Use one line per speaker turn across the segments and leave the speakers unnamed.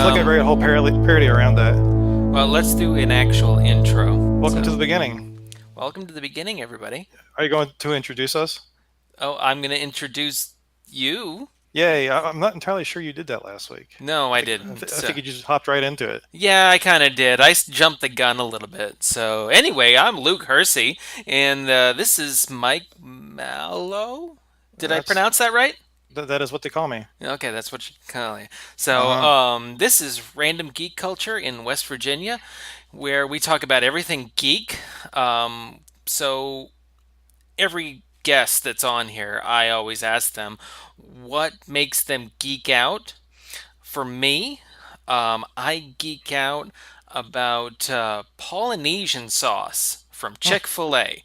feel like I write a whole parody around that.
Well, let's do an actual intro.
Welcome to the beginning.
Welcome to the beginning, everybody.
Are you going to introduce us?
Oh, I'm going to introduce you.
Yay! I'm not entirely sure you did that last week.
No,
I
I
think I,
didn't.
th- I think you just hopped right into it.
Yeah, I kind of did. Jumped the gun a little bit. So, anyway, I'm Luke Hersey, and this is Mike Mallow. Did I
That's
pronounce that right?
that is what they call me.
Okay, that's what you call it.
Uh
So,
huh.
this is Random Geek Culture in West Virginia, where we talk about everything geek. So every guest that's on here, I always ask them what makes them geek out. For me, I geek out about Polynesian sauce from Chick-fil-A.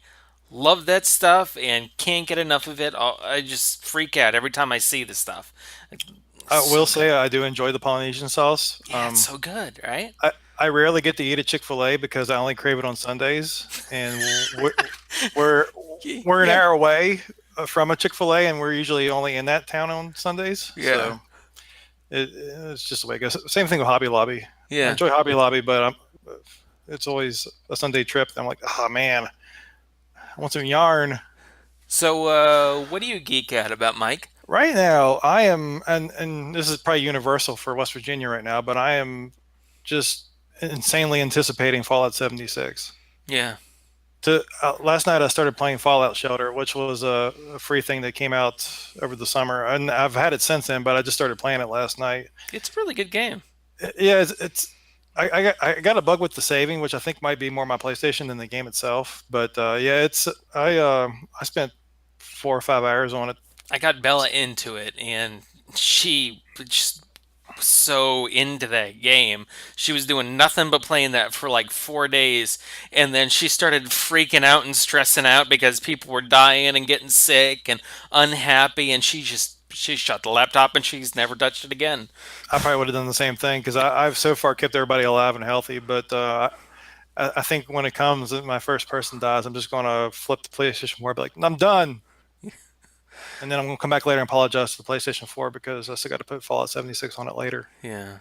Love that stuff and can't get enough of it. I just freak out every time I see the stuff.
I will
So
say
good.
I do enjoy the Polynesian sauce.
Yeah, it's so good, right?
I rarely get to eat at Chick-fil-A because I only crave it on Sundays, and we're we're an
Yeah.
hour away from a Chick-fil-A, and we're usually only in that town on Sundays.
Yeah.
So it's just the way it goes. Same thing with Hobby Lobby. I
Yeah.
enjoy Hobby Lobby, but it's always a Sunday trip. I'm like, oh man, I want some yarn.
So, what do you geek out about, Mike?
Right now, I am, and this is probably universal for West Virginia right now, but I am just insanely anticipating Fallout 76.
Yeah.
Last night, I started playing Fallout Shelter, which was a free thing that came out over the summer, and I've had it since then. But I just started playing it last night.
It's a really good game.
Yeah, it's I got a bug with the saving, which I think might be more my PlayStation than the game itself. But yeah, it's I spent 4 or 5 hours on it.
I got Bella into it, and she just so into that game. She was doing nothing but playing that for like 4 days, and then she started freaking out and stressing out because people were dying and getting sick and unhappy, and she shut the laptop and she's never touched it again.
I probably would have done the same thing because I've so far kept everybody alive and healthy. But I think when it comes that my first person dies, I'm just going to flip the PlayStation 4, be like, I'm done. And then I'm going to come back later and apologize to the PlayStation 4 because I still got to put Fallout 76 on it later.
Yeah.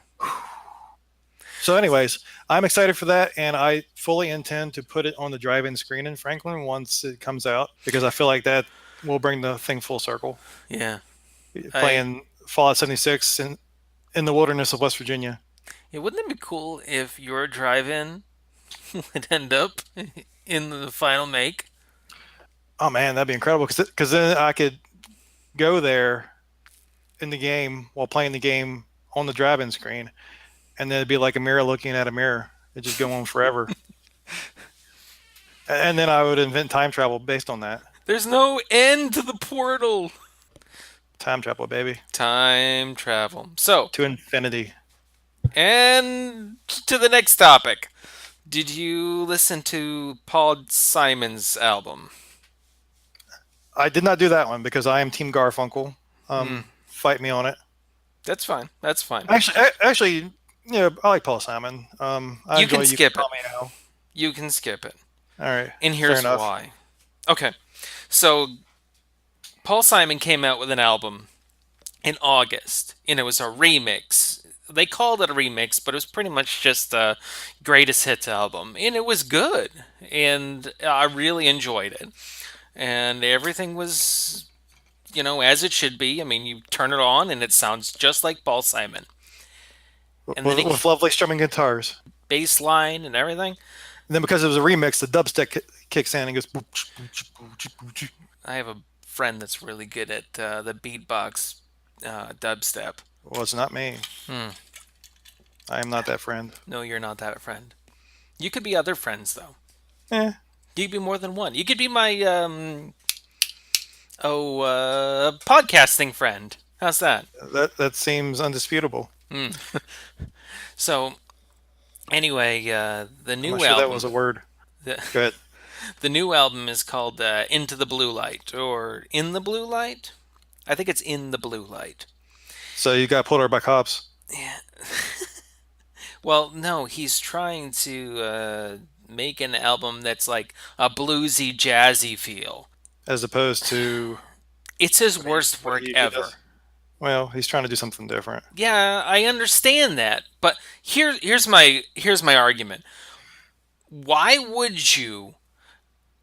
So, anyways, I'm excited for that, and I fully intend to put it on the drive-in screen in Franklin once it comes out because I feel like that will bring the thing full circle.
Yeah. I
Playing Fallout 76 in the wilderness of West Virginia.
Yeah, wouldn't it be cool if your drive-in would end up in the final make?
Oh man, that'd be incredible because then I could go there in the game while playing the game on the drive-in screen, and then it'd be like a mirror looking at a mirror. It just go on forever, and then I would invent time travel based on that.
There's no end to the portal.
Time travel, baby,
Time travel. So,
to infinity.
and to the next topic. Did you listen to Paul Simon's album?
I did not do that one because I am Team Garfunkel.
Hmm,
Fight me on it.
that's fine. That's fine.
Actually, yeah, I like Paul Simon. I
You can
enjoy You Can
skip it.
Call Me Now.
You can skip it.
All right,
And
fair
here's
enough.
why. Okay. So, Paul Simon came out with an album in August, and it was a remix. They called it a remix, but it was pretty much just a greatest hits album, and it was good, and I really enjoyed it, and everything was, as it should be. I mean, you turn it on, and it sounds just like Paul Simon, and then
With lovely strumming guitars.
bass line and everything.
And then because it was a remix, the dubstep kicks in and goes.
I have a friend that's really good at the beatbox dubstep.
Well, it's not me.
Hmm.
I am not that friend.
No, you're not that friend. You could be other friends though.
Eh,
You could be more than one. You could be my podcasting friend. How's that?
that seems undisputable.
Hmm. So anyway, the
I'm not
new
sure that was a
album,
word.
the,
Go ahead.
the new album is called "Into the Blue Light" or "In the Blue Light." I think it's "In the Blue Light."
So you got pulled over by cops
Yeah. Well, no, he's trying to make an album that's like a bluesy, jazzy feel.
as opposed to.
It's his
I mean,
worst
what
work
he usually
ever.
does. Well, he's trying to do something different.
Yeah, I understand that, but here's my argument. Why would you,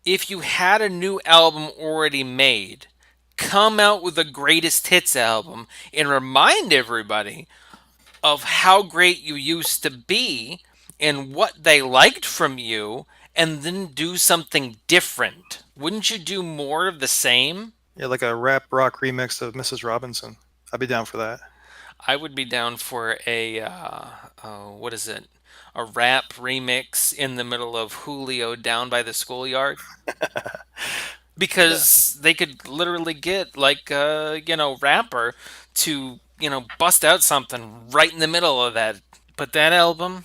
if you had a new album already made, come out with a greatest hits album and remind everybody of how great you used to be and what they liked from you, and then do something different? Wouldn't you do more of the same?
Yeah, like a rap rock remix of Mrs. Robinson. I'd be down for that.
I would be down for a what is it? A rap remix in the middle of Julio Down by the Schoolyard,
Yeah,
because they could literally get like rapper to bust out something right in the middle of that. But that album,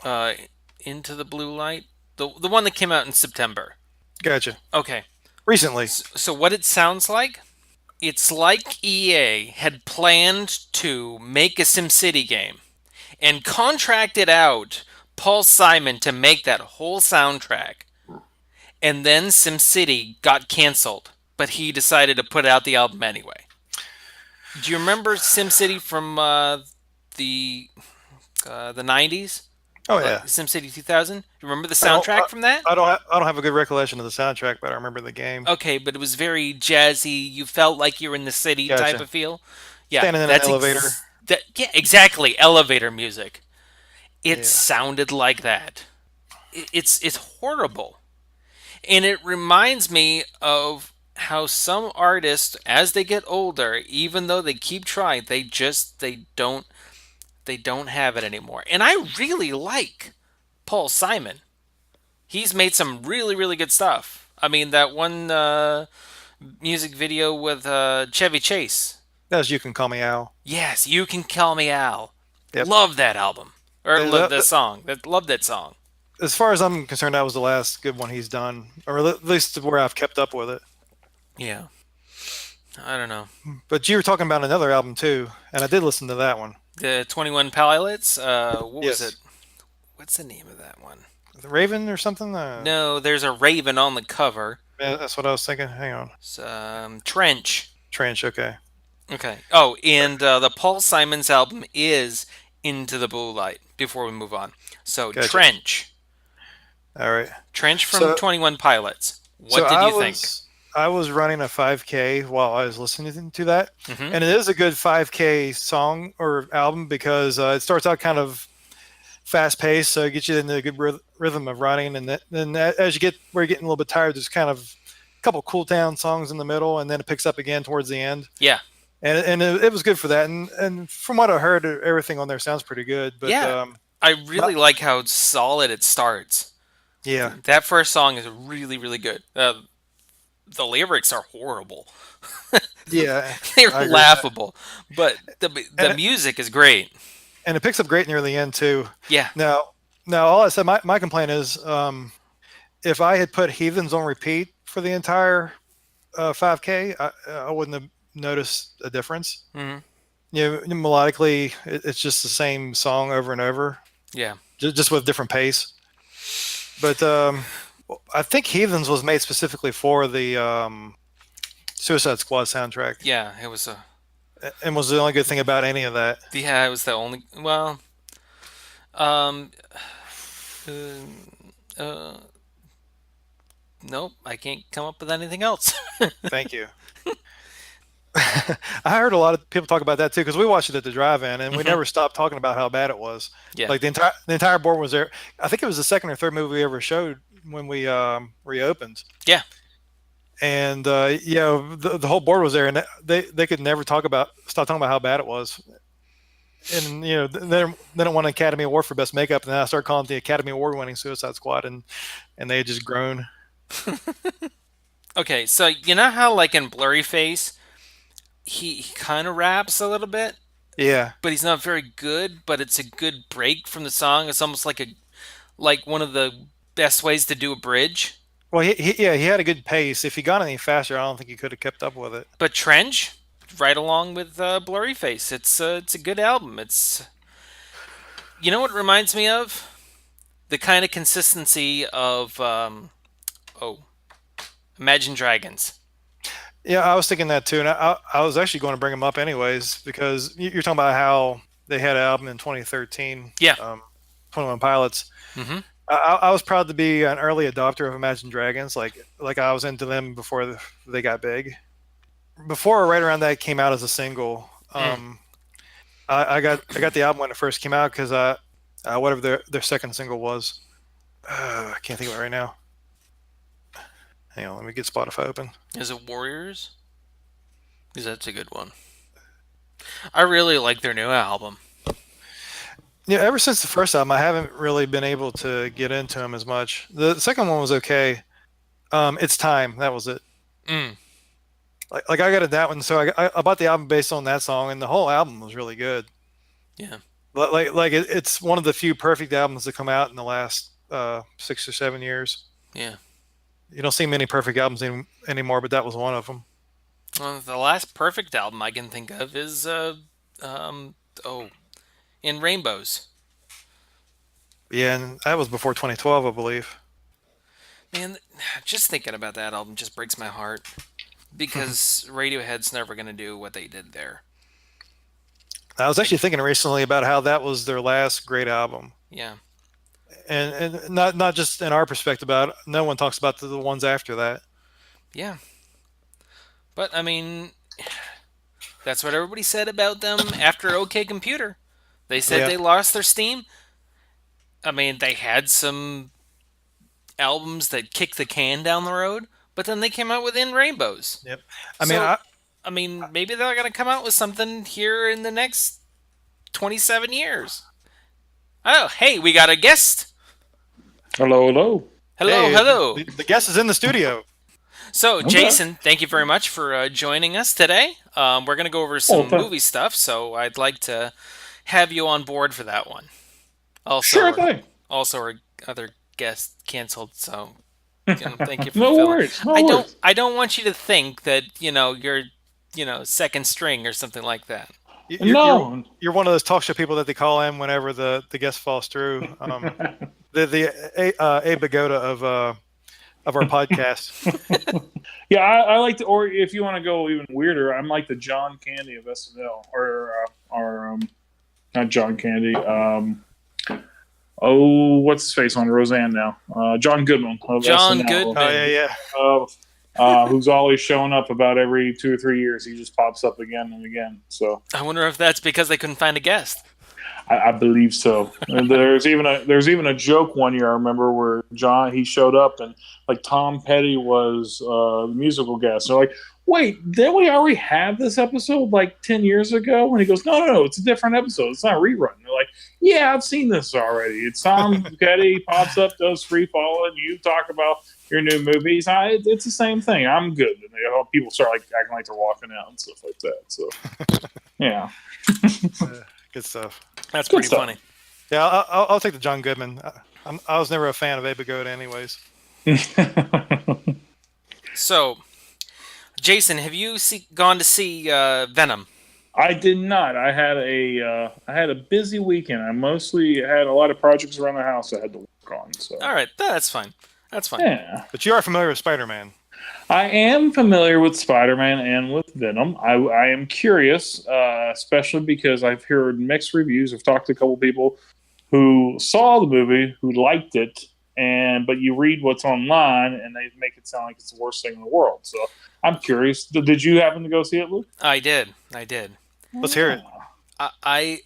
uh, Into the Blue Light, the one that came out in September.
gotcha.
Okay,
Recently.
so what it sounds like? It's like EA had planned to make a SimCity game and contracted out Paul Simon to make that whole soundtrack. And then SimCity got canceled, but he decided to put out the album anyway. Do you remember SimCity from the the 90s?
Oh
Like
yeah.
SimCity 2000? Do you remember the
I don't.
soundtrack from that?
I don't have a good recollection of the soundtrack, but I remember the game.
Okay, but it was very jazzy. You felt like you're in the city type
Gotcha.
of feel. Yeah,
Standing in an elevator.
yeah, exactly, elevator music. It
Yeah.
sounded like that. It's horrible. And it reminds me of how some artists, as they get older, even though they keep trying, they don't have it anymore. And I really like Paul Simon. He's made some really good stuff. I mean, that one music video with Chevy Chase.
As you can call me Al.
Yes, you can call me Al.
Yep.
Love that album, or
Uh,
the song. Love that song.
As far as I'm concerned, that was the last good one he's done, or at least where I've kept up with it.
Yeah, I don't know.
But you were talking about another album too, and I did listen to that one.
The 21 Pilots. What was it?
Yes,
What's the name of that one?
the Raven or something.
No, there's a raven on the cover.
Yeah, that's what I was thinking. Hang on,
It's, Trench.
Trench. Okay,
Okay. Oh, and the Paul Simons album is Into the Blue Light. Before we move on, so
gotcha.
Trench,
All right.
Trench from
So,
21 Pilots.
so
What did you think?
I was running a 5K while I was listening to that,
Mm-hmm.
and it is a good 5K song or album because it starts out kind of fast paced, so it gets you into a good rhythm of running, and then as you get where you're getting a little bit tired, there's kind of a couple cool down songs in the middle, and then it picks up again towards the end.
Yeah.
And it was good for that. And from what I heard, everything on there sounds pretty good. But
Yeah. I really
not,
like how solid it starts.
yeah,
That first song is really good. The lyrics are horrible.
yeah,
They're
I agree with that.
laughable, but the
And
music is great.
and it picks up great near the end too.
Yeah.
Now, all I said, my complaint is, if I had put Heathens on repeat for the entire 5K, I wouldn't have noticed a difference.
Hmm.
Melodically, it's just the same song over and over,
Yeah.
just with different pace. But I think Heathens was made specifically for the Suicide Squad soundtrack,
Yeah. It was a.
and was the only good thing about any of that.
Yeah. It was the only. Well. Um. Uh, uh, nope. I can't come up with anything else.
Thank you. I heard a lot of people talk about that too because we watched it at the drive-in and we
Hmm.
never stopped talking about how bad it was.
Yeah.
Like the entire board was there. I think it was the second or third movie we ever showed when we reopened,
Yeah.
and the whole board was there, and they could never stop talking about how bad it was. And they don't won an Academy Award for Best Makeup, and then I started calling it the Academy Award winning Suicide Squad, and they had just grown.
Okay. So you know how like in Blurry Face, he kind of raps a little bit,
Yeah.
but he's not very good. But it's a good break from the song. It's almost like one of the best ways to do a bridge.
Well, he had a good pace. If he got any faster, I don't think he could have kept up with it.
But Trench, right along with Blurry Face, it's a good album. It's what it reminds me of, the kind of consistency of oh, Imagine Dragons.
Yeah, I was thinking that too, and I was actually going to bring them up anyways because you're talking about how they had an album in 2013,
Yeah.
21 Pilots.
Mm-hmm.
I was proud to be an early adopter of Imagine Dragons. Like I was into them before they got big. Before or right around that came out as a single.
Mm.
I got the album when it first came out because whatever their second single was. I can't think of it right now. Hang on, let me get Spotify open.
Is it Warriors? Because that's a good one. I really like their new album.
Yeah, ever since the first album, I haven't really been able to get into them as much. The second one was okay. It's Time. That was it.
Mm.
Like I got it that one, so I bought the album based on that song, and the whole album was really good.
Yeah.
It's one of the few perfect albums that come out in the last 6 or 7 years.
Yeah.
You don't see many perfect albums anymore, but that was one of them.
Well, the last perfect album I can think of is um, oh, In Rainbows.
Yeah, and that was before 2012, I believe.
Man, just thinking about that album just breaks my heart because Radiohead's never gonna do what they did there.
I was
Like,
actually thinking recently about how that was their last great album,
yeah,
and not just in our perspective about it. No one talks about the ones after that.
yeah. But I mean, that's what everybody said about them after OK Computer. They said
Yeah,
they lost their steam. I mean, they had some albums that kicked the can down the road, but then they came out with In Rainbows.
yep. I mean,
So, I mean, maybe they're going to come out with something here in the next 27 years. Oh, hey, we got a guest.
Hello, hello.
Hello,
hey,
hello.
the guest is in the studio.
So,
Okay.
Jason, thank you very much for joining us today. We're going to go over
Oh,
some movie stuff, so I'd like to have you on board for that one. Also,
sure thing.
our other guest canceled, so thank you for
No
filling.
worries. No worries.
I don't want you to think that you're second string or something like that.
No.
You're one of those talk show people that they call in whenever the guest falls through. The A Bagoda of our podcast.
Yeah, I like to, or if you want to go even weirder, I'm like the John Candy of SNL, or not John Candy. Oh, what's his face on Roseanne now? John Goodman of
John
SNL.
Oh yeah,
Goodman.
yeah.
Who's always showing up about every 2 or 3 years. He just pops up again and again. So
I wonder if that's because they couldn't find a guest.
I believe so. And there's even a joke one year I remember where John he showed up and like Tom Petty was the musical guest. They're like, wait, didn't we already have this episode like 10 years ago? And he goes, no, it's a different episode. It's not a rerun. And they're like, yeah, I've seen this already. It's Tom Petty pops up, does free fall, and you talk about your new movies. It's the same thing. I'm good. And people start like acting like they're walking out and stuff like that. So yeah,
Good stuff.
That's
good
pretty
stuff.
funny.
Yeah, I'll take the John Goodman. I was never a fan of A Bagoda, anyways.
So, Jason, have you gone to see Venom?
I did not. I had a busy weekend. I mostly had a lot of projects around the house I had to work on. So
All right, that's fine. That's fine.
yeah,
But you are familiar with Spider-Man.
I am familiar with Spider-Man and with Venom. I am curious, especially because I've heard mixed reviews. I've talked to a couple people who saw the movie who liked it, and but you read what's online and they make it sound like it's the worst thing in the world. So I'm curious. Did you happen to go see it, Luke?
I did. I did.
Let's hear it.
I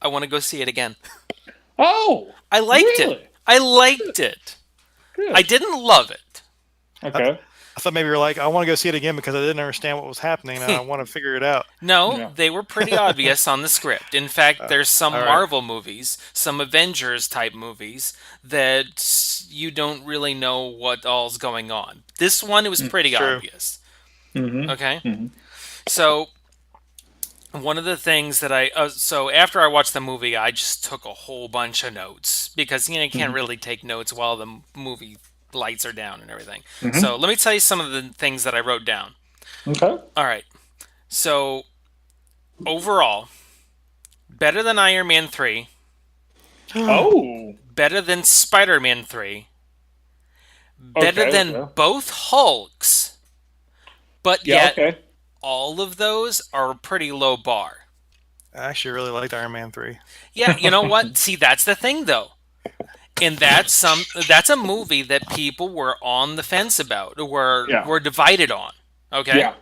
I want to go see it again.
Oh,
I liked it.
really?
I liked it. I
Good.
didn't love it.
I,
Okay.
I thought maybe you're like, I want to go see it again because I didn't understand what was happening and I want to figure it out.
No,
Yeah.
they were pretty obvious on the script. In fact, there's some
All right.
Marvel movies, some Avengers type movies that you don't really know what all's going on. This one, it was pretty
True.
obvious. Okay?
Mm-hmm. Mm-hmm.
So, one of the things that so after I watched the movie, I just took a whole bunch of notes because you can't
Mm-hmm.
really take notes while the movie lights are down and everything. So,
Mm-hmm.
let me tell you some of the things that I wrote down.
Okay.
All right. So, overall, better than Iron Man 3,
Oh.
better than Spider Man 3, better
Okay.
than
Okay.
both Hulks, but
Yeah.
yet
Okay.
all of those are a pretty low bar.
I actually really liked Iron Man 3.
Yeah, you know what? See, that's the thing though. And that's a movie that people were on the fence about,
Yeah.
were divided on. Okay?
Yeah.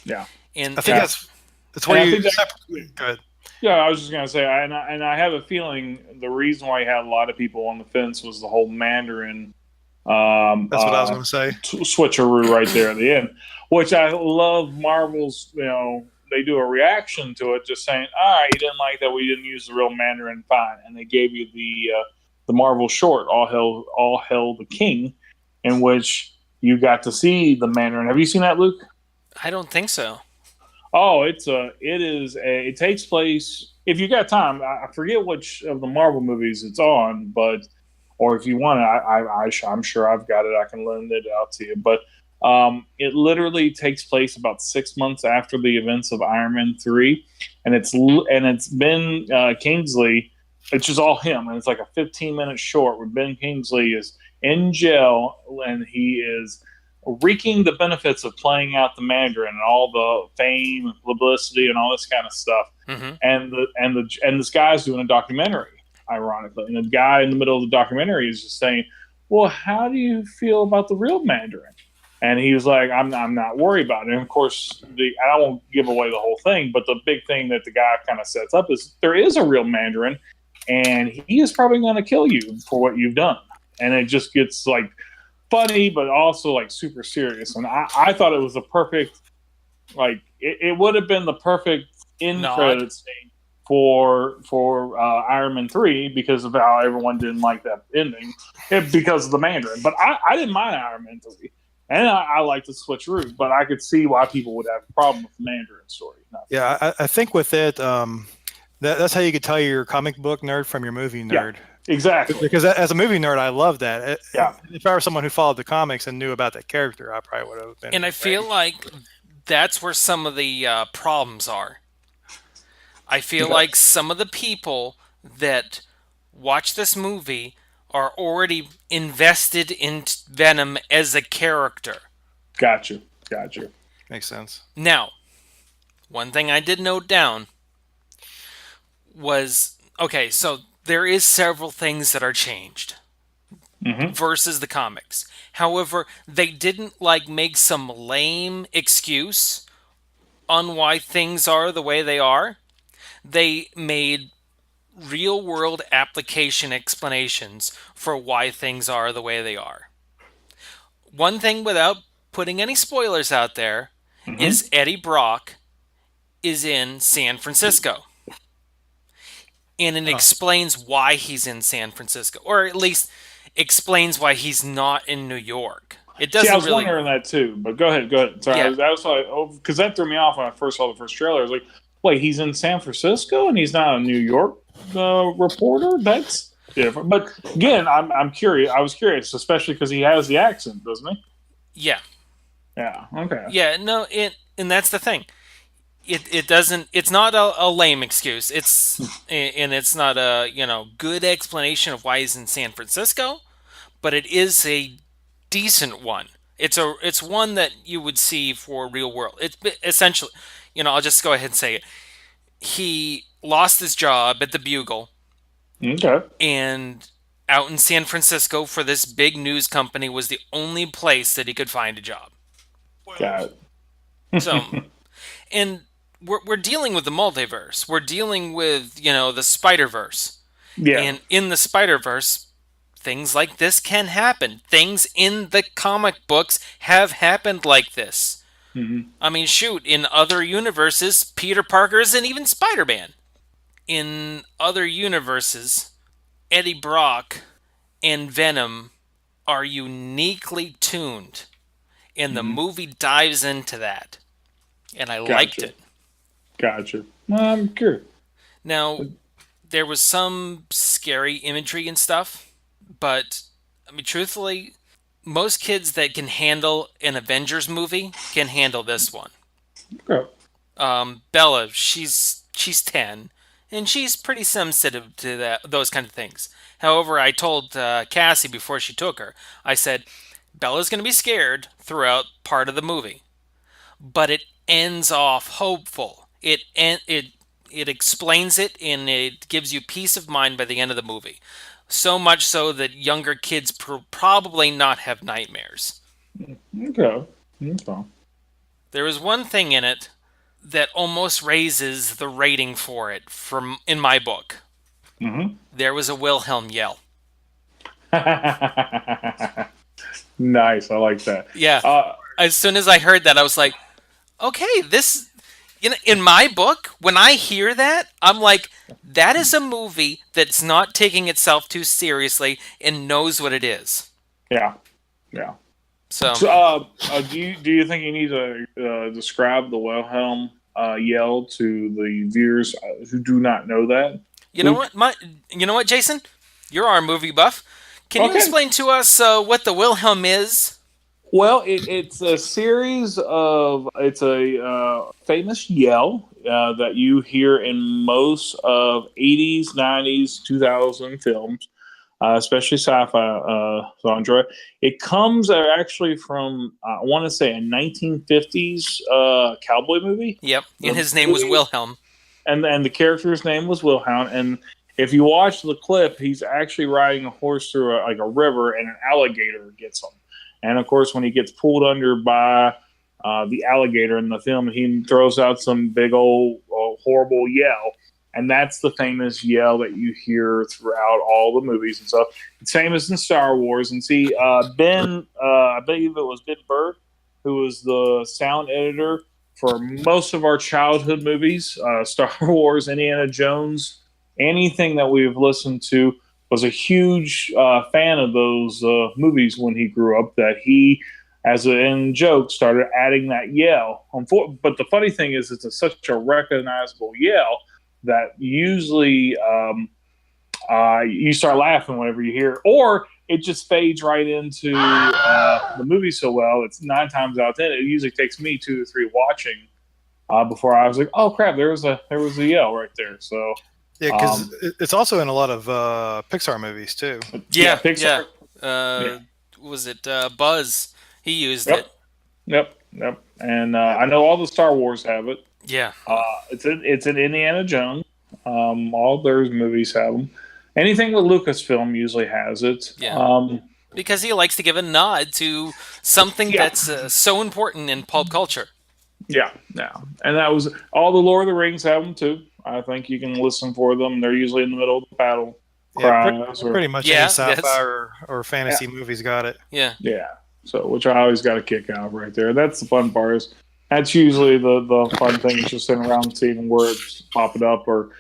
Yeah.
I
And
think
Yeah.
that's
And
where
I
you
think that.
separate. Good.
Yeah, I was just gonna say, and I have a feeling the reason why you had a lot of people on the fence was the whole Mandarin um,
That's what I was
uh,
going to say.
switcheroo right there at the end, which I love. Marvel's, they do a reaction to it, just saying, "All right, you didn't like that we didn't use the real Mandarin, fine," and they gave you the Marvel short, all hell the king," in which you got to see the Mandarin. Have you seen that, Luke?
I don't think so.
Oh, it takes place if you got time. I forget which of the Marvel movies it's on, but or if you want it, I'm sure I've got it. I can lend it out to you. But it literally takes place about 6 months after the events of Iron Man 3, and it's Ben Kingsley. It's just all him, and it's like a 15-minute short where Ben Kingsley is in jail and he is reaping the benefits of playing out the Mandarin and all the fame and publicity and all this kind of stuff.
Hmm.
And this guy's doing a documentary, ironically, and the guy in the middle of the documentary is just saying, "Well, how do you feel about the real Mandarin?" And he was like, I'm not worried about it. And of course, I won't give away the whole thing, but the big thing that the guy kind of sets up is there is a real Mandarin, and he is probably going to kill you for what you've done. And it just gets like funny, but also like super serious. And I thought it was a perfect, like it would have been the perfect end
Nod.
credit scene for Iron Man 3 because of how everyone didn't like that ending because of the Mandarin. But I didn't mind Iron Man 3. And I like the switcheroo, but I could see why people would have a problem with the Mandarin story.
Yeah, I think with it, that's how you could tell you're a comic book nerd from your movie
Yeah,
nerd.
exactly.
Because as a movie nerd, I love that.
Yeah.
If I were someone who followed the comics and knew about that character, I probably would have been.
And I feel like that's where some of the problems are. I feel
Okay.
like some of the people that watch this movie are already invested in Venom as a character.
Gotcha. Gotcha.
Makes sense.
Now, one thing I did note down was okay, so there is several things that are changed
Mm-hmm.
versus the comics. However, they didn't like make some lame excuse on why things are the way they are. They made real world application explanations for why things are the way they are. One thing without putting any spoilers out there
Mm-hmm.
is Eddie Brock is in San Francisco. And it
Oh,
explains why he's in San Francisco, or at least explains why he's not in New York. It
See, I
doesn't
was
really,
wondering that too, but go ahead, go ahead. Sorry,
yeah,
that was like, because that threw me off when I first saw the first trailer. I was like, wait, he's in San Francisco and he's not a New York reporter? That's different. But again, I'm curious. I was curious, especially because he has the accent, doesn't he?
yeah,
Yeah. Okay.
yeah. No, and that's the thing. It doesn't. It's not a lame excuse. It's not a good explanation of why he's in San Francisco, but it is a decent one. It's one that you would see for real world. It's essentially, I'll just go ahead and say it. He lost his job at the Bugle
Okay.
and out in San Francisco for this big news company was the only place that he could find a job.
Got
So,
it.
and we're dealing with the multiverse. We're dealing with, the Spider-Verse.
Yeah.
And in the Spider-Verse, things like this can happen. Things in the comic books have happened like this.
Mm-hmm.
I mean, shoot, in other universes, Peter Parker isn't even Spider-Man. In other universes, Eddie Brock and Venom are uniquely tuned, and the
Mm-hmm.
movie dives into that. And I liked
Gotcha.
it.
Gotcha. Well, I'm curious.
Now, there was some scary imagery and stuff, but I mean, truthfully, most kids that can handle an Avengers movie can handle this one.
Okay.
Bella, she's 10, and she's pretty sensitive to those kind of things. However, I told Cassie before she took her, I said, Bella's going to be scared throughout part of the movie, but it ends off hopeful. It explains it and it gives you peace of mind by the end of the movie. So much so that younger kids probably not have nightmares.
Okay. Okay.
There is one thing in it that almost raises the rating for it from in my book.
Mm-hmm.
There was a Wilhelm yell.
Nice. I like that.
Yeah.
Uh,
As soon as I heard that, I was like, okay, this in my book, when I hear that, I'm like, that is a movie that's not taking itself too seriously and knows what it is.
yeah. Yeah.
So,
So, do you think you need to describe the Wilhelm yell to the viewers who do not know that?
you know what, Jason? You're our movie buff. Can you
Okay.
explain to us what the Wilhelm is?
Well, it's a series of it's a famous yell that you hear in most of 80s, 90s, 2000 films, especially sci-fi genre. It comes actually from I want to say a 1950s cowboy movie.
Yep, and
The
his name was
movie,
Wilhelm.
and the character's name was Wilhelm. And if you watch the clip, he's actually riding a horse through a river, and an alligator gets him. And of course, when he gets pulled under by the alligator in the film, he throws out some big old horrible yell. And that's the famous yell that you hear throughout all the movies and stuff. It's famous in Star Wars. And see, I believe it was Ben Burtt, who was the sound editor for most of our childhood movies, Star Wars, Indiana Jones, anything that we've listened to, was a huge fan of those movies when he grew up. That he, as a in joke, started adding that yell. But the funny thing is, such a recognizable yell that usually you start laughing whenever you hear it, or it just fades right into the movie so well. It's 9 times out of 10. It usually takes me 2 to 3 watching before I was like, "Oh crap, there was a yell right there." So
Yeah, because it's also in a lot of Pixar movies too.
Yeah,
Pixar.
yeah. Was it Buzz? He used
Yep,
it.
yep. And I know all the Star Wars have it.
Yeah,
It's in Indiana Jones. All their movies have them. Anything with Lucasfilm usually has it.
yeah. Because he likes to give a nod to something
Yeah,
that's so important in pulp culture.
yeah. And that was all the Lord of the Rings have them too. I think you can listen for them. They're usually in the middle of the battle
Yeah,
cries
pretty much any
Yeah,
sci-fi
yes,
or fantasy movies got it.
yeah,
yeah. So which I always got a kick out of right there. That's the fun part. That's usually the fun thing is just sitting around and seeing words popping up or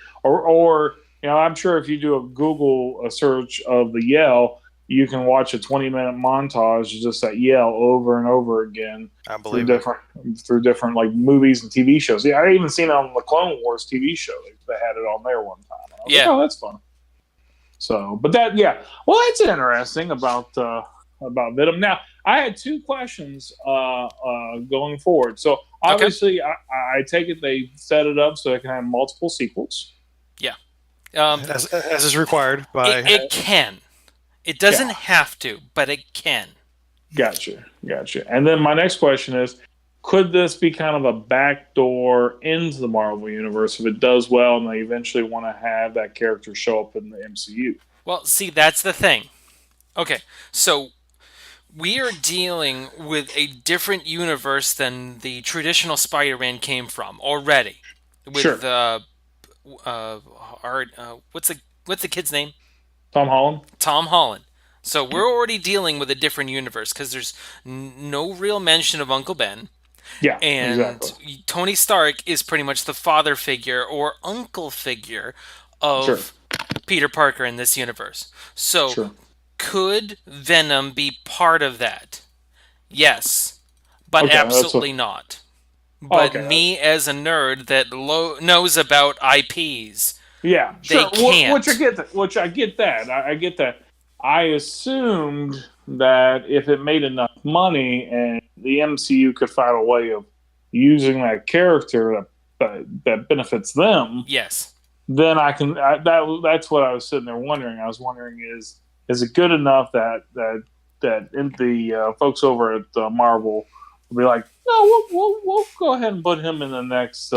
I'm sure if you do a Google search of the yell, you can watch a 20-minute montage of just that yell over and over again
I
through
believe it.
different like movies and TV shows. Yeah, I even seen it on the Clone Wars TV show. They had it on there one time. I was like,
yeah.
oh, that's fun. So, but that, yeah. Well, that's interesting about Venom. Now, I had 2 questions going forward. So,
Okay.
obviously, I take it they set it up so they can have multiple sequels.
Yeah. Um,
As is required by.
it can. It
Yeah,
doesn't have to, but it can.
gotcha. And then my next question is, could this be kind of a backdoor into the Marvel universe if it does well and they eventually want to have that character show up in the MCU?
Well, see, that's the thing. Okay, so we are dealing with a different universe than the traditional Spider-Man came from already. With
Sure.
our what's the kid's name?
Tom Holland?
Tom Holland. So we're already dealing with a different universe because there's no real mention of Uncle Ben,
Yeah,
and
exactly.
Tony Stark is pretty much the father figure or uncle figure
Sure.
of Peter Parker in this universe. So
Sure.
could Venom be part of that? Yes, but
Okay, that's
absolutely not. But
okay.
me as a nerd that knows about IPs,
Yeah,
they
sure. Which I
can't.
get that. Which I get that. I get that. I assumed that if it made enough money and the MCU could find a way of using that character that benefits them,
Yes.
then that's what I was sitting there wondering. I was wondering is it good enough that the folks over at Marvel will be like, no, we'll go ahead and put him in the next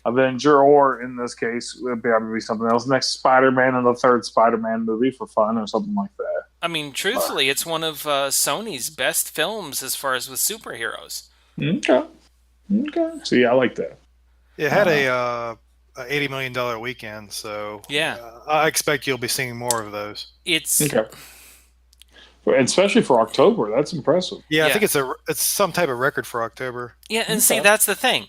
Avenger, or in this case, it would be something else. Next Spider-Man and the third Spider-Man movie for fun, or something like that.
I mean, truthfully, it's one of Sony's best films as far as with superheroes.
Okay. Okay. See, I like that.
It had a $80 million weekend, so
Yeah,
I expect you'll be seeing more of those.
it's
Okay. And especially for October, that's impressive.
Yeah, I
Yeah.
think it's some type of record for October.
yeah, and see,
Okay.
that's the thing.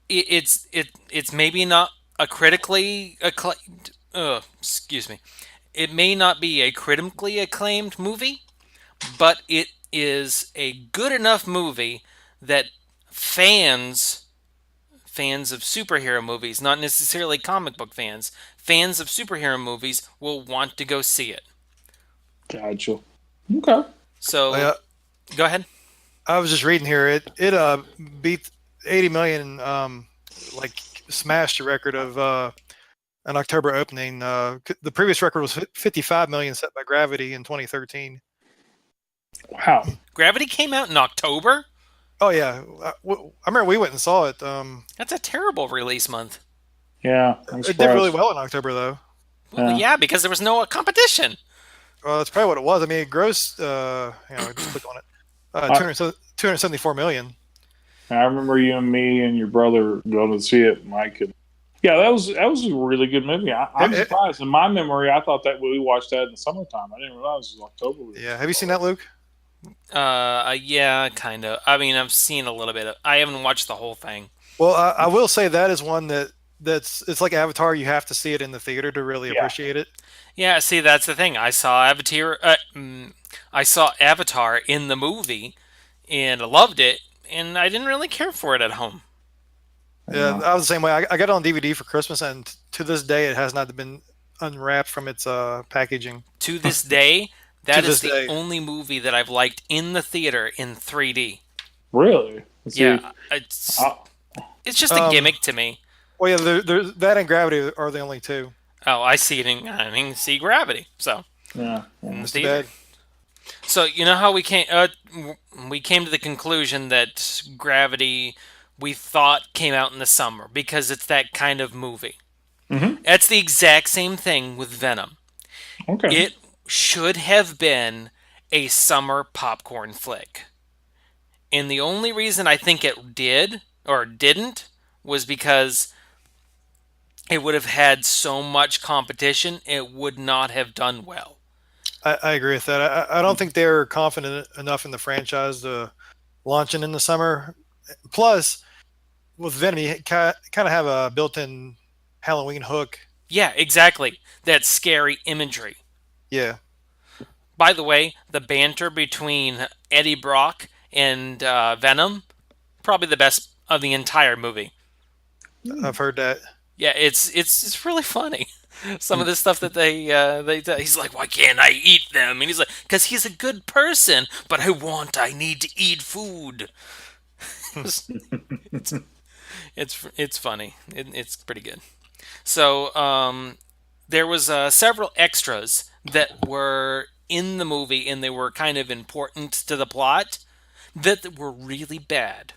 It's maybe not a critically acclaimed. Excuse me. It may not be a critically acclaimed movie, but it is a good enough movie that fans of superhero movies, not necessarily comic book fans of superhero movies will want to go see it.
Gotcha. Okay.
So go ahead.
I was just reading here. It beat 80 million, like smashed the record of an October opening. The previous record was 55 million set by Gravity in 2013.
Wow.
Gravity came out in October.
Oh yeah, I remember we went and saw it.
That's a terrible release month.
Yeah. I'm
It did really
surprised.
well in October though.
Well,
Yeah.
yeah, because there was no competition.
Well, that's probably what it was. I mean, it grossed. Just click on it.
I,
274 million.
I remember you and me and your brother going to see it, Mike. And yeah, that was a really good movie. I'm
It- it-
surprised. In my memory, I thought that we watched that in the summertime. I didn't realize it was October.
Yeah, have you seen that, Luke?
Yeah, kind of. I mean, I've seen a little bit of. I haven't watched the whole thing.
Well, I will say that is one it's like Avatar. You have to see it in the theater to really
Yeah.
appreciate it.
Yeah, see, that's the thing. I saw Avatar in the movie, and I loved it, and I didn't really care for it at home.
Yeah,
Yeah.
I was the same way. I got it on DVD for Christmas, and to this day, it has not been unwrapped from its packaging.
To this day,
To
that is
this
the
day.
only movie that I've liked in the theater in 3D.
Really? Let's see.
Yeah, it's just a
Um,
gimmick to me.
Well, yeah, that and Gravity are the only two.
Oh, I see it in I mean, see Gravity. So
Yeah.
in the
It's too
theater.
bad.
So you know how we came to the conclusion that Gravity we thought came out in the summer because it's that kind of movie.
Mm-hmm.
That's the exact same thing with Venom.
Okay.
It should have been a summer popcorn flick. And the only reason I think it did or didn't was because it would have had so much competition, it would not have done well.
I agree with that. I don't think they're confident enough in the franchise to launch it in the summer. Plus, with Venom, you kind of have a built-in Halloween hook.
Yeah, exactly. That scary imagery.
Yeah,
By the way, the banter between Eddie Brock and Venom, probably the best of the entire movie.
I've heard that.
Yeah, it's really funny. Some of the stuff that they do. He's like, why can't I eat them? And he's like, because he's a good person, but I need to eat food. It's funny. It's pretty good. So there was several extras that were in the movie, and they were kind of important to the plot that were really bad.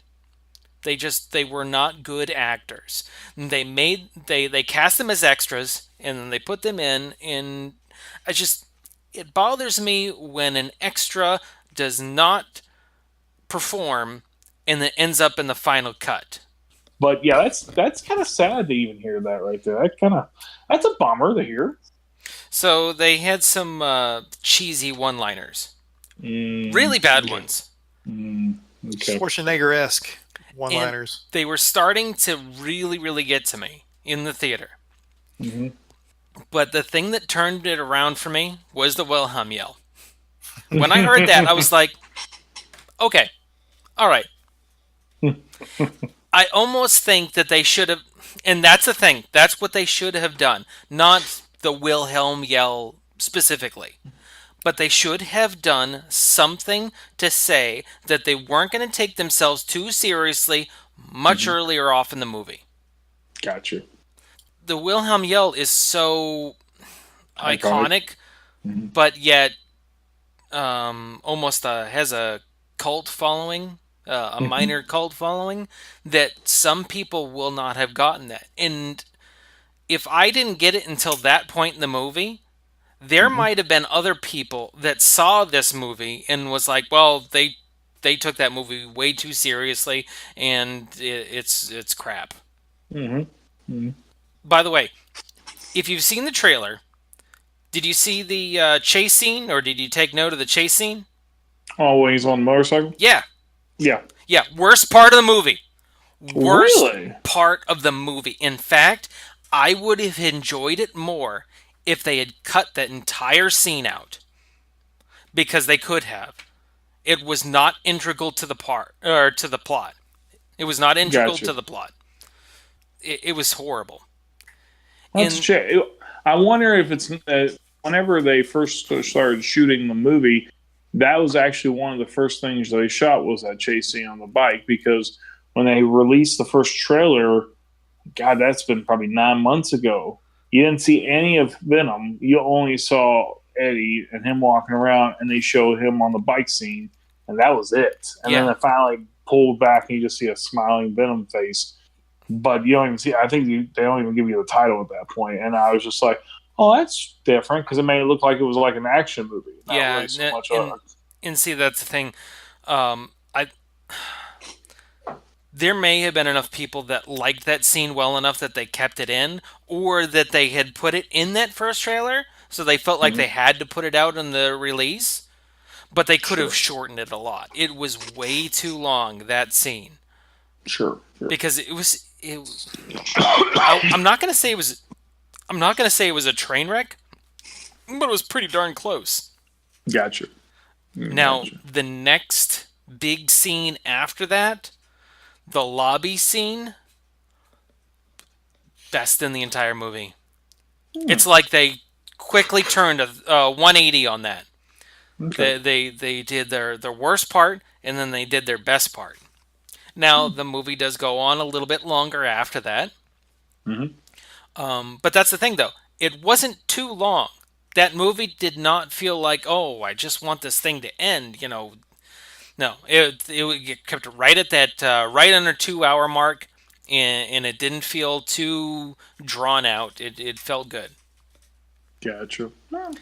They were not good actors. They cast them as extras and then they put them in, and I just it bothers me when an extra does not perform and then ends up in the final cut.
But yeah, that's kind of sad to even hear that right there. That's a bummer to hear.
So they had some cheesy one-liners,
Mm,
really bad
okay.
ones.
Okay.
Schwarzenegger-esque
And
one-liners.
they were starting to really, really get to me in the theater.
Mm-hmm.
But the thing that turned it around for me was the Wilhelm yell. When I heard that, I was like, okay, all right. I almost think that they should have, and that's the thing, that's what they should have done. Not the Wilhelm yell specifically. But they should have done something to say that they weren't going to take themselves too seriously much earlier off in the movie.
Gotcha.
The Wilhelm yell is so
Iconic.
iconic, but yet almost has a cult following, a minor cult following, that some people will not have gotten that. And if I didn't get it until that point in the movie, there
Hmm.
might have been other people that saw this movie and was like, well, they took that movie way too seriously, and it's crap.
Hmm. Hmm.
By the way, if you've seen the trailer, did you see the chase scene, or did you take note of the chase scene?
Oh, when he's on the motorcycle.
Yeah,
Yeah.
yeah. Worst part of the movie. Worst
Really?
part of the movie. In fact, I would have enjoyed it more if they had cut that entire scene out, because they could have. It was not integral to the part or to the plot. It was not integral
Gotcha.
to the plot. It was horrible.
Let's
In
check. I wonder if it's whenever they first started shooting the movie, that was actually one of the first things they shot was that chase scene on the bike because when they released the first trailer, God, that's been probably 9 months ago. You didn't see any of Venom. You only saw Eddie and him walking around, and they showed him on the bike scene, and that was it. And then
yeah,
they finally pulled back, and you just see a smiling Venom face. But you don't even see. I think they don't even give you the title at that point. And I was just like, "Oh, that's different," because it made it look like it was like an action movie, not
yeah,
really so much
and
a.
and see, that's the thing. I There may have been enough people that liked that scene well enough that they kept it in, or that they had put it in that first trailer, so they felt like
Mhm.
they had to put it out in the release. But they could have
Sure,
shortened it a lot. It was way too long, that scene,
sure, sure.
because it was. I'm not gonna say it was. I'm not gonna say it was a train wreck, but it was pretty darn close.
Gotcha,
Now,
gotcha.
the next big scene after that, the lobby scene, best in the entire movie.
Hmm.
It's like they quickly turned a 180 on that.
Okay.
They did their worst part, and then they did their best part. Now, the movie does go on a little bit longer after that.
Mm-hmm.
But that's the thing, though. It wasn't too long. That movie did not feel like, oh, I just want this thing to end. No, it kept right at that right under 2 hour mark, and it didn't feel too drawn out. It felt good.
Gotcha. Well,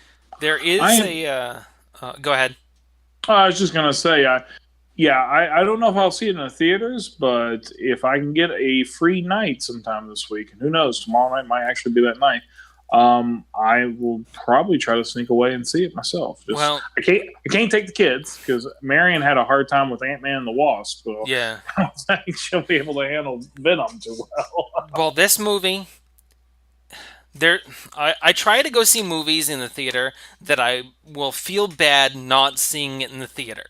There
I
is
am.
a go ahead.
I was just gonna say, yeah, I don't know if I'll see it in the theaters, but if I can get a free night sometime this week, and who knows, tomorrow night might actually be that night. I will probably try to sneak away and see it myself. Just
Well,
I can't take the kids because Marion had a hard time with Ant Man and the Wasp, so
yeah.
I don't think she'll be able to handle Venom too well.
Well, this movie, there, I try to go see movies in the theater that I will feel bad not seeing it in the theater.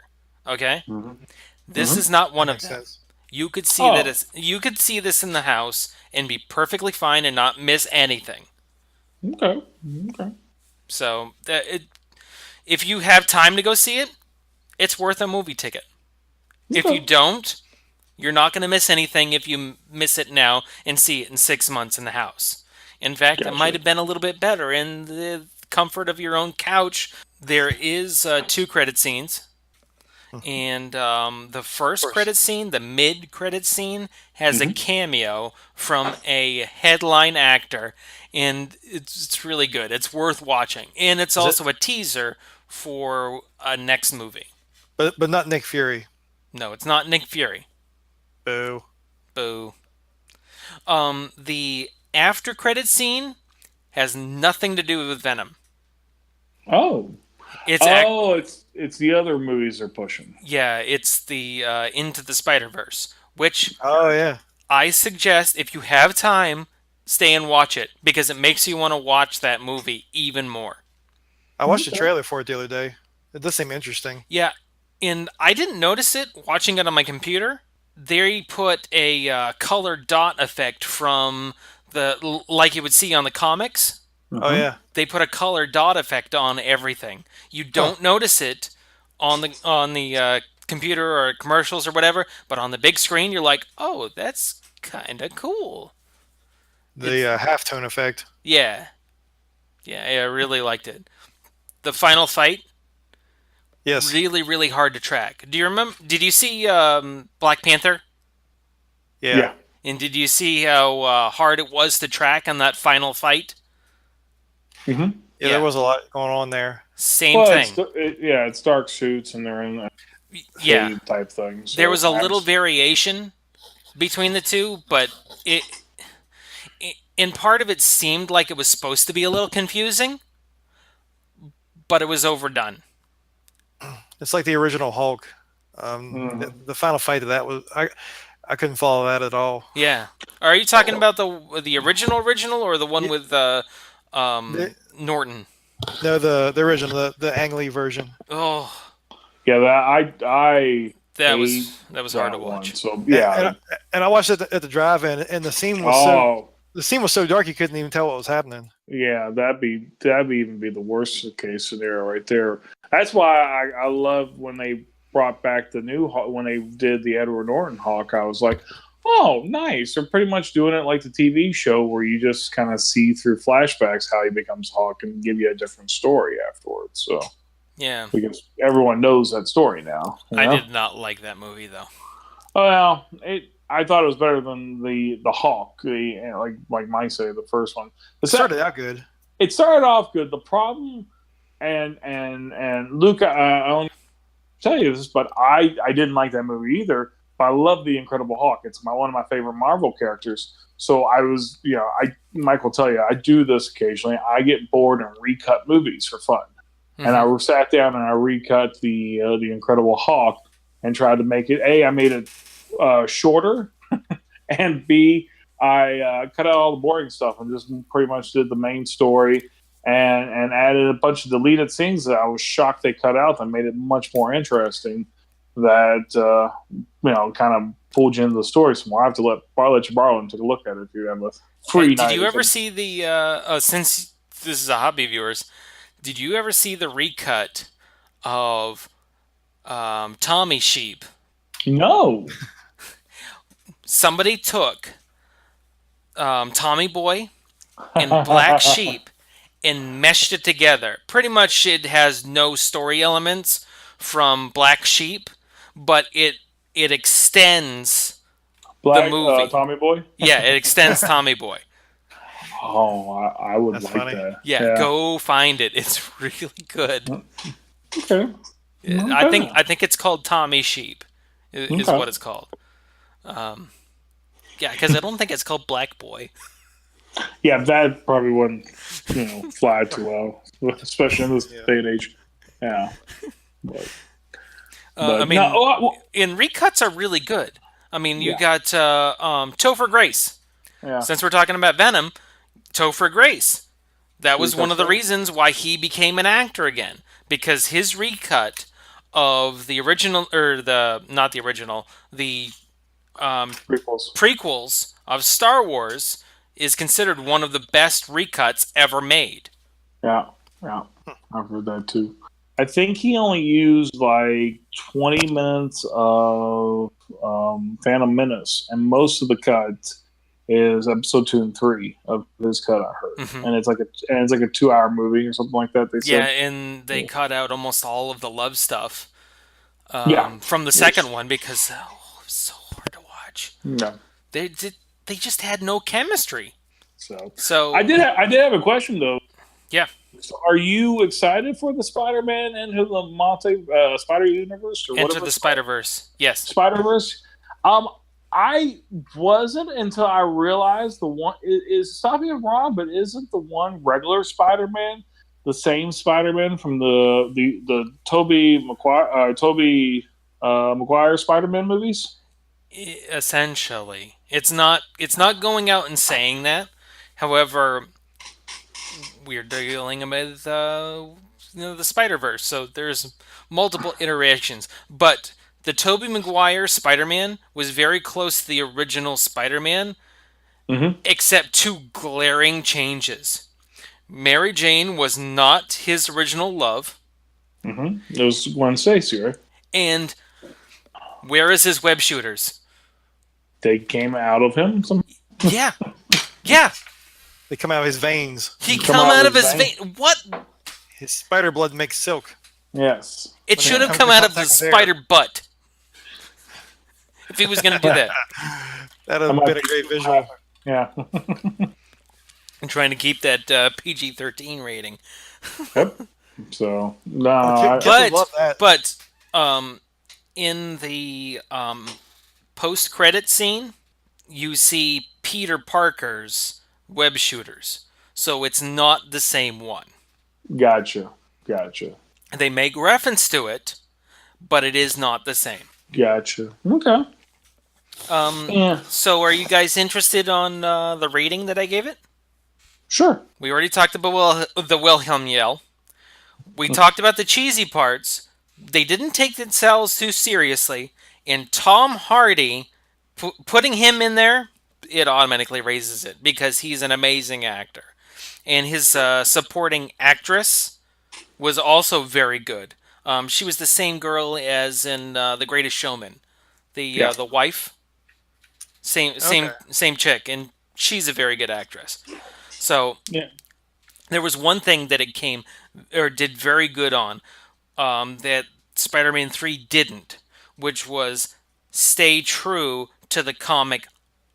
Okay,
Mm-hmm.
this
Mm-hmm.
is not
That
one of
makes
them.
sense.
You
Oh,
you could see this in the house and be perfectly fine and not miss anything.
okay, okay,
So if you have time to go see it, it's worth a movie ticket. If you
okay.
don't, you're not going to miss anything if you miss it now and see it in 6 months in the house. In fact, it might
Gotcha.
have been a little bit better in the comfort of your own couch. There is two credit scenes,
Mhm.
and the
Of
first
course.
credit scene, the mid credit scene, has a
Mm-hmm.
cameo from a headline actor, and it's really good. It's worth watching, and it's
Is it?
also a teaser for a next movie.
But not Nick Fury.
No, it's not Nick Fury.
Boo.
Boo. The after credit scene has nothing to do with Venom.
Oh,
It's act
oh, it's the other movies they're pushing.
Yeah, it's the Into the Spider Verse, which
Oh
Gotcha.
yeah.
I suggest if you have time, stay and watch it because it makes you want to watch that movie even more.
I watched the
Okay.
trailer for it the other day. It does seem interesting.
Yeah, and I didn't notice it watching it on my computer. They put a color dot effect from like you would see on the comics.
Oh
Uh-huh.
yeah.
They put a color dot effect on everything. You
Huh.
don't notice it on the computer or commercials or whatever, but on the big screen, you're like, oh, that's kind of cool.
The
It's
halftone effect.
yeah, yeah, I really liked it. The final fight
Yes.
Really, really hard to track. Do you remember? Did you see Black Panther?
Yeah.
Yeah.
And did you see how hard it was to track on that final fight?
Hmm.
Yeah, there
Yeah,
was a lot going on there.
same
Well,
thing.
it's dark suits and they're in a
Yeah,
cave type thing.
there
So
was a little variation between the two, but and part of it seemed like it was supposed to be a little confusing, but it was overdone.
It's like the original Hulk. The final fight of that was I couldn't follow that at all.
Yeah. Are you talking about the original or the one with
The,
Norton?
no, the original, the Ang Lee version.
Oh,
yeah, I
that
hate
was hard to
that one.
watch.
So
And,
yeah.
and I watched it at the drive-in, and
Oh,
the scene was so dark you couldn't even tell what was happening.
yeah, that'd be even be the worst case scenario right there. That's why I love when they brought back the new Hawk, when they did the Edward Norton Hawk. I was like, oh, nice. They're pretty much doing it like the TV show where you just kind of see through flashbacks how he becomes Hawk and give you a different story afterwards. So
Yeah.
because everyone knows that story now. You know?
I did not like that movie though.
Well, I thought it was better than the Hawk, like Mike said, the first one.
It started out good.
It started off good. The problem, and Luke, I don't tell you this, but I didn't like that movie either. But I love the Incredible Hulk. It's one of my favorite Marvel characters. So I was, Mike will tell you, I do this occasionally. I get bored and recut movies for fun, and I sat down and I recut the Incredible Hulk and tried to make it. A, I made it shorter, and B, I cut out all the boring stuff and just pretty much did the main story and added a bunch of deleted scenes that I was shocked they cut out that made it much more interesting. That kind of pulled you into the story some more. I have to let you borrow and take a look at it if you have a free night.
Did you ever see the since this is a hobby of yours? Did you ever see the recut of Tommy Sheep?
No.
Somebody took Tommy Boy and Black Sheep and meshed it together. Pretty much it has no story elements from Black Sheep, but it extends the movie.
Tommy Boy?
Yeah, it extends Tommy Boy.
Oh, I would
That's
like
funny.
that.
Yeah, go find it. It's really good.
Okay.
I think it's called Tommy Sheep is
Okay.
what it's called. Yeah, because I don't think it's called Black Boy.
Yeah, that probably wouldn't, fly too well, especially in this day and age. Yeah. But
I mean,
no,
and recuts are really good. I mean, you got Topher Grace.
yeah.
Since we're talking about Venom, Topher Grace. That was one of the
Recuts,
reasons why he became an actor again, because his recut of the original, or not the original, the
Prequels.
prequels of Star Wars is considered one of the best recuts ever made.
Yeah, I've heard that too. I think he only used like 20 minutes of Phantom Menace, and most of the cut is episode 2 and 3 of his cut. I heard, and it's like a 2-hour movie or something like that. They said.
Yeah, and they cut out almost all of the love stuff
Yeah.
from the second one because it was so hard to watch.
Yeah.
They just had no chemistry.
So I did have a question though.
Yeah.
So are you excited for the Spider-Man into the Spider Universe or
Enter the Spider-Verse? Yes.
Spider-Verse? I wasn't until I realized the one is stop me if I'm wrong, but isn't the one regular Spider-Man the same Spider-Man from the Tobey Maguire Spider-Man movies?
Essentially, it's not going out and saying that. However, we're dealing with the Spider-Verse, so there's multiple iterations. But the Tobey Maguire Spider-Man was very close to the original Spider-Man, except 2 glaring changes. Mary Jane was not his original love.
It was Gwen Stacy, right?
And where is his web shooters?
They came out of him.
Yeah.
They come out of his veins.
He come out of his vein. What?
His spider blood makes silk.
Yes.
It should have come out of the spider butt. If he was going to do that.
That'd have been a great visual.
Yeah.
I'm trying to keep that PG-13 rating.
Yep. So, no.
But in the post-credit scene, you see Peter Parker's web shooters. So it's not the same one.
Gotcha.
They make reference to it, but it is not the same.
Gotcha. Okay. Yeah.
So are you guys interested on the rating that I gave it?
Sure.
We already talked about the Wilhelm yell. We talked about the cheesy parts. They didn't take themselves too seriously. And Tom Hardy, putting him in there, it automatically raises it because he's an amazing actor. And his supporting actress was also very good. She was the same girl as in The Greatest Showman, the wife. Same chick, and she's a very good actress. So there was one thing that it did very good on that Spider-Man 3 didn't, which was stay true to the comic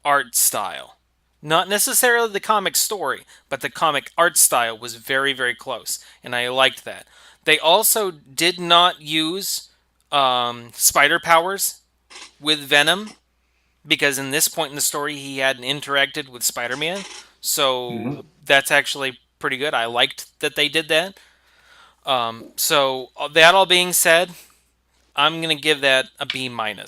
art style. Not necessarily the comic story, but the comic art style was very, very close, and I liked that. They also did not use spider powers with Venom, because in this point in the story, he hadn't interacted with Spider-Man, so that's actually pretty good. I liked that they did that. So that all being said, I'm going to give that a B-.
That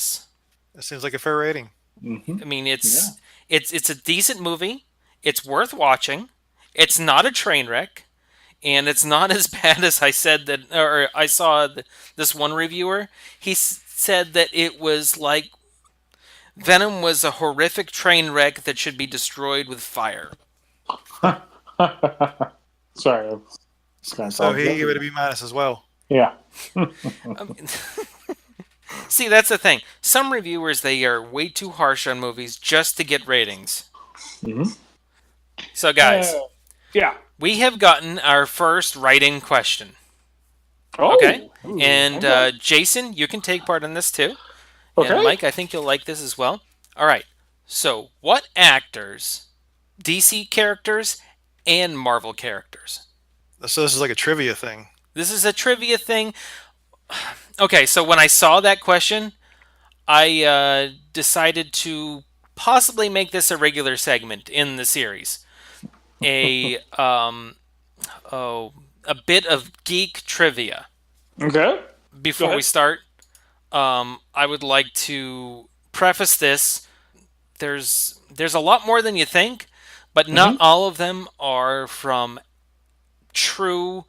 seems like a fair rating.
I mean, it's a decent movie. It's worth watching. It's not a train wreck, and it's not as bad as I said that. Or I saw this one reviewer. He said that it was like Venom was a horrific train wreck that should be destroyed with fire.
Sorry.
So he gave it a B- as well.
Yeah.
See, that's the thing. Some reviewers, they are way too harsh on movies just to get ratings. So, guys, we have gotten our first write-in question.
Oh,
okay? And Jason, you can take part in this too. Okay. And Mike, I think you'll like this as well. All right. So, what actors, DC characters, and Marvel characters?
So this is like a trivia thing.
This is a trivia thing. Okay, so when I saw that question, I decided to possibly make this a regular segment in the series. A bit of geek trivia.
Okay.
Before we start, I would like to preface this. There's a lot more than you think, but not all of them are from true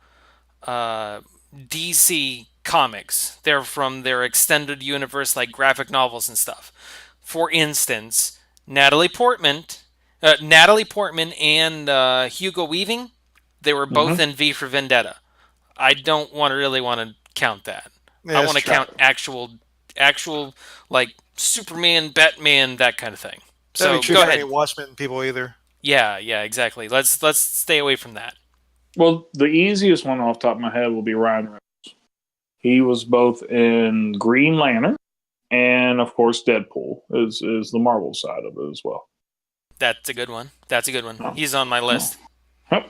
DC comics. They're from their extended universe, like graphic novels and stuff. For instance, Natalie Portman and Hugo Weaving, they were both in V for Vendetta. I don't really want to count that. Yeah, I want to count actual like Superman, Batman, that kind of thing. So go ahead.
Any Watchmen people either.
Yeah, exactly. Let's stay away from that.
Well, the easiest one off the top of my head will be Ryan Reynolds. He was both in Green Lantern and, of course, Deadpool is the Marvel side of it as well.
That's a good one. He's on my list.
Yep.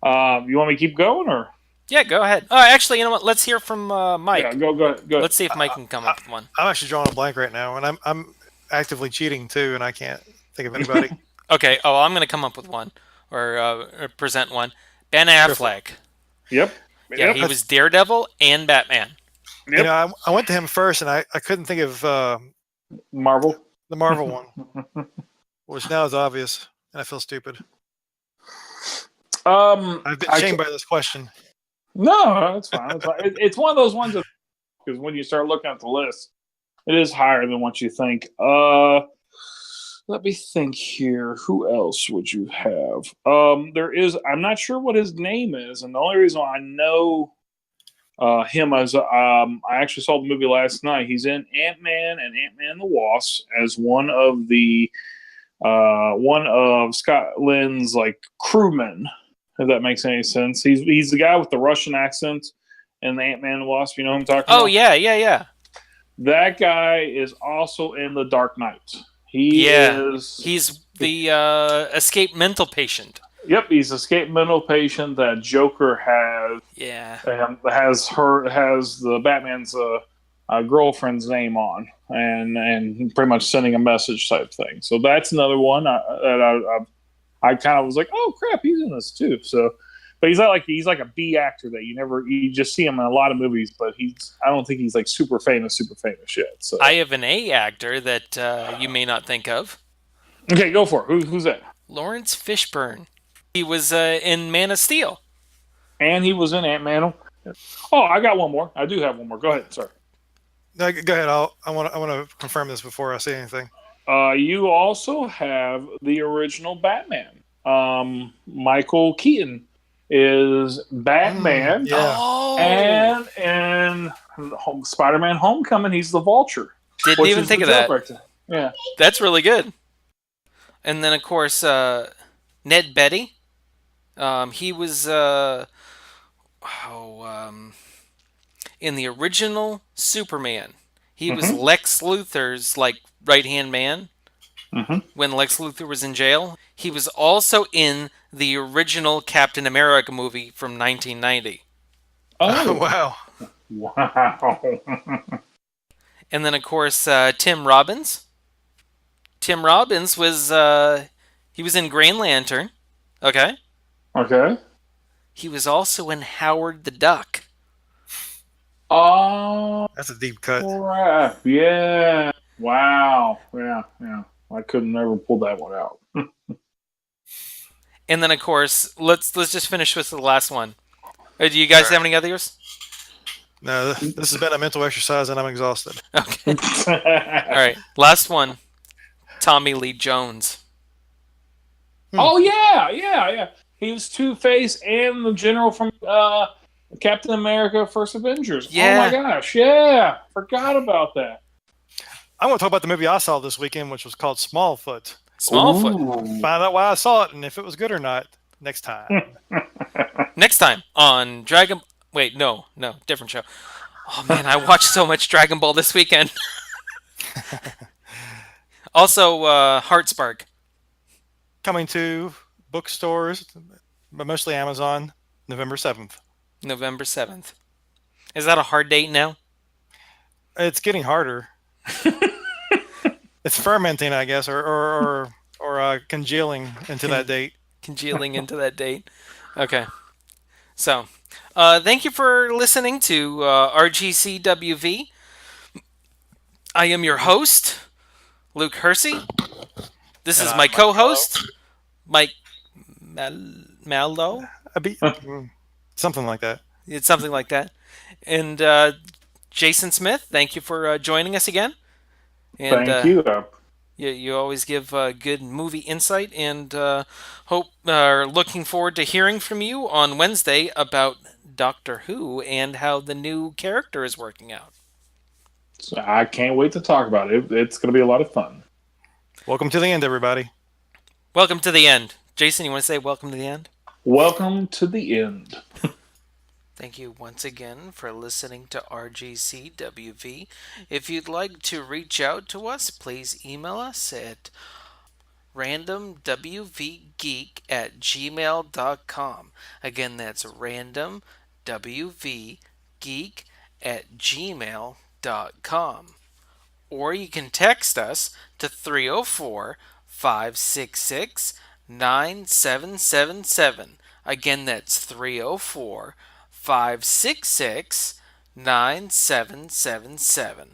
You want me to keep going, or?
Yeah, go ahead. Actually, you know what? Let's hear from Mike.
Yeah, go ahead.
Let's see if Mike can come up with one.
I'm actually drawing a blank right now, and I'm actively cheating too, and I can't think of anybody.
Okay. Oh, I'm going to come up with one or present one. Ben Affleck.
Yep.
Yeah, he was Daredevil and Batman.
Yep. You know, I went to him first, and I couldn't think of
Marvel.
The Marvel one, which now is obvious, and I feel stupid. I've been shamed by this question.
No, that's fine. It's one of those ones because when you start looking at the list, it is higher than what you think. Let me think here. Who else would you have? There is. I'm not sure what his name is, and the only reason I know him is I actually saw the movie last night. He's in Ant-Man and Ant-Man and the Wasp as one of Scott Lynn's like crewmen. If that makes any sense. He's the guy with the Russian accent in the Ant-Man and the Wasp. You know who I'm talking
Oh
about?
yeah, yeah, yeah.
That guy is also in The Dark Knight. He
Yeah.
is.
He's the escaped mental patient.
Yep, he's escaped mental patient that Joker
Yeah.
has the Batman's girlfriend's name on, and pretty much sending a message type thing. So that's another one that I kind of was like, oh crap, he's in this too. So, but he's like a B actor that you just see him in a lot of movies, but I don't think he's like super famous yet. So
I have an A actor that you may not think of.
okay, go for it. Who's that?
Lawrence Fishburne. He was in Man of Steel.
And he was in Ant-Man. Oh, I got one more. I do have one more. Go ahead. Sorry.
No, go ahead. I want to confirm this before I say anything.
You also have the original Batman. Michael Keaton is Batman.
Yeah.
Oh.
And Spider-Man Homecoming, he's the Vulture.
Didn't even think of that.
Right there. Yeah.
That's really good. And then, of course, Ned Beatty. He was in the original Superman. He was Lex Luthor's right-hand man when Lex Luthor was in jail. He was also in the original Captain America movie from 1990.
Oh,
wow.
Wow.
And then, of course, Tim Robbins. Tim Robbins was he was in Green Lantern. Okay.
Okay.
He was also in Howard the Duck.
Oh,
That's a deep cut.
crap. Yeah. Wow. Yeah. I couldn't never pull that one out.
And then, of course, let's just finish with the last one. Do you guys have any others?
No, this has been a mental exercise, and I'm exhausted.
Okay. All right. Last one. Tommy Lee Jones.
Oh yeah. He was Two-Face and the General from Captain America: First Avengers.
Yeah.
Oh my gosh, yeah. Forgot about that.
I want to talk about the movie I saw this weekend, which was called Smallfoot.
Smallfoot.
Find out why I saw it and if it was good or not next time.
Next time on Dragon. Wait, no, different show. Oh man, I watched so much Dragon Ball this weekend. Also, Heartspark.
Coming to bookstores, but mostly Amazon, November 7th.
November 7th. Is that a hard date now?
It's getting harder. It's fermenting, I guess, or congealing into that date.
Congealing into that date. Okay. So, thank you for listening to RGCWV. I am your host, Luke Hersey. This is my co-host, Mike Maldo.
Something like that.
It's something like that. And Jason Smith, thank you for joining us again. And,
Thank you.
You always give good movie insight, and looking forward to hearing from you on Wednesday about Doctor Who and how the new character is working out.
So I can't wait to talk about it. It's going to be a lot of fun.
Welcome to the end, everybody.
Welcome to the end. Jason, you want to say welcome to the end?
Welcome to the end.
Thank you once again for listening to RGCWV. If you'd like to reach out to us, please email us at randomwvgeek@gmail.com. Again, that's randomwvgeek@gmail.com. Or you can text us to 304-566-9777. Again, that's 304-566-9777.